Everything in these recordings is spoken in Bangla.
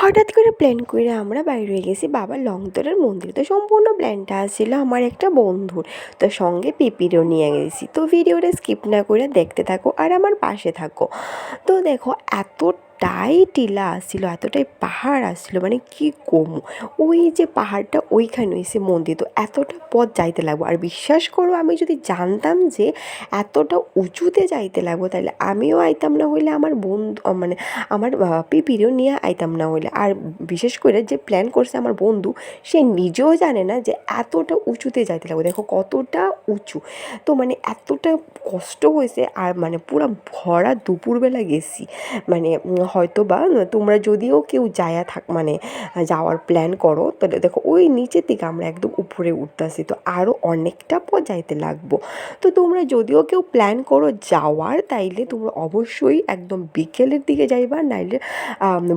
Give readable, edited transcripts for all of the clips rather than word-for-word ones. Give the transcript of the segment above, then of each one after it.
হঠাৎ করে প্ল্যান করে আমরা বাইরে হয়ে গেছি বাবা লংতরের মন্দির। তো সম্পূর্ণ প্ল্যানটা ছিল আমার একটা বন্ধুর, তো সঙ্গে পিপিরও নিয়ে গেছি। তো ভিডিওটা স্কিপ না করে দেখতে থাকো আর আমার পাশে থাকো। তো দেখো এতটাই টিলা আসছিল, এতটাই পাহাড় আসছিল, মানে কি কমু, ওই যে পাহাড়টা ওইখানে হয়েছে মন্দির। তো এতটা পথ যাইতে লাগবো, আর বিশ্বাস করো আমি যদি জানতাম যে এতটা উঁচুতে যাইতে লাগবো তাহলে আমিও আইতাম না, হইলে আমার বন্ধু মানে আমার পিপিরও নিয়ে আইতাম না হইলে। আর বিশেষ করে যে প্ল্যান করছে আমার বন্ধু, সে নিজেও জানে না যে এতটা উঁচুতে যাইতে লাগবে। দেখো কতটা উঁচু, তো মানে এতটা কষ্ট হয়েছে। আর মানে পুরো ভরা দুপুরবেলা গেছি, মানে হয়তো বা তোমরা যদিও কেউ মানে যাওয়ার প্ল্যান করো, তাহলে দেখো ওই নিচের দিকে আমরা একদম উপরে উঠতেছি, তো আরও অনেকটা পথ যাইতে লাগবো। তো তোমরা যদিও কেউ প্ল্যান করো যাওয়ার, তাইলে তোমরা অবশ্যই একদম বিকেলের দিকে যাইবা, নাইলে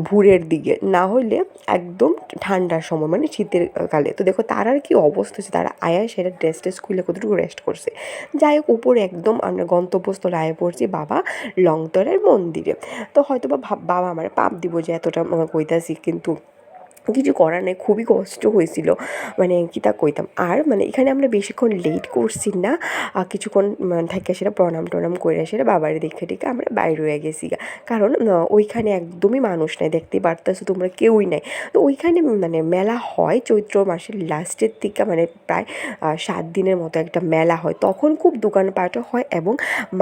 ভোরের দিকে, না হলে একদম ঠান্ডার সময় মানে শীতের কালে। তো দেখো তার আর কি অবস্থা হচ্ছে, তারা আয়া সেটা ড্রেস টেস খুলে কতটুকু রেস্ট করছে। যাই হোক উপরে একদম আমরা গন্তব্যস্থলে আয়া পড়ছি বাবা লংতরের মন্দিরে। তো হয়তো বা বাবা আমার পাপ দিব যে এতটা কইতাছি, কিন্তু কিছু করার নেই, খুবই কষ্ট হয়েছিল, মানে কি তা কইতাম। আর মানে এখানে আমরা বেশিক্ষণ লেট করছি না, কিছুক্ষণ থাকে সেটা প্রণাম টনাম করে সেটা বাবারে দেখে টেখে আমরা বাইরে হয়ে গেছি। কারণ ওইখানে একদমই মানুষ নাই, দেখতেই পারতেছো তোমরা, কেউই নাই। তো ওইখানে মানে মেলা হয় চৈত্র মাসের লাস্টের দিকে, মানে প্রায় 7 দিনের মতো একটা মেলা হয়, তখন খুব দোকানপাটও হয় এবং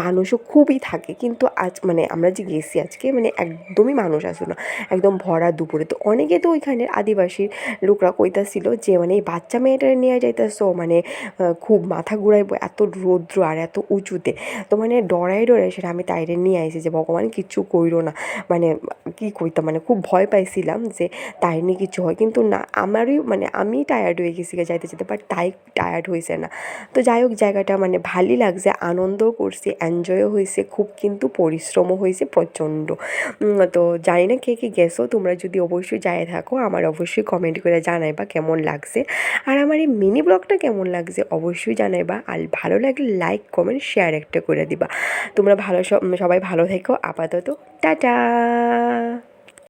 মানুষও খুবই থাকে। কিন্তু আজ মানে আমরা যে গেছি আজকে, মানে একদমই মানুষ আসে না, একদম ভরা দুপুরে। তো অনেকে তো ওইখানের আদিবাসী লোকরা কইতাছিল যে মানে এই বাচ্চা মেয়েটারে নিয়ে যাইতেছো, মানে খুব মাথা ঘুরাইবো এত রৌদ্র আর এত উঁচুতে। তো মানে ডরাই সেটা আমি তাইরে নিয়ে আইছি যে ভগবান কিচ্ছু কইরো না, মানে কি কইতাম, মানে খুব ভয় পাইছিলাম যে তাই নিয়ে কিছু হয়। কিন্তু না, আমারই মানে আমি টায়ার্ড হয়ে গেছি যাইতে যেতে, বাট তাই টায়ার্ড হয়েছে না। তো যাই হোক জায়গাটা মানে ভালোই লাগছে, আনন্দও করছি, এনজয়ও হয়েছে খুব, কিন্তু পরিশ্রমও হয়েছে প্রচণ্ড। তো জানি না কে কে গেছো, তোমরা যদি অবশ্যই যায় থাকো আমার অবশ্যই কমেন্ট করে জানাইবা কেমন লাগছে, আর আমার এই মিনি ব্লগটা কেমন লাগছে অবশ্যই জানাইবা। আর ভালো লাগলে লাইক কমেন্ট শেয়ার একটা করে দিবা। তোমরা সবাই ভালো থেকো, আপাতত টাটা।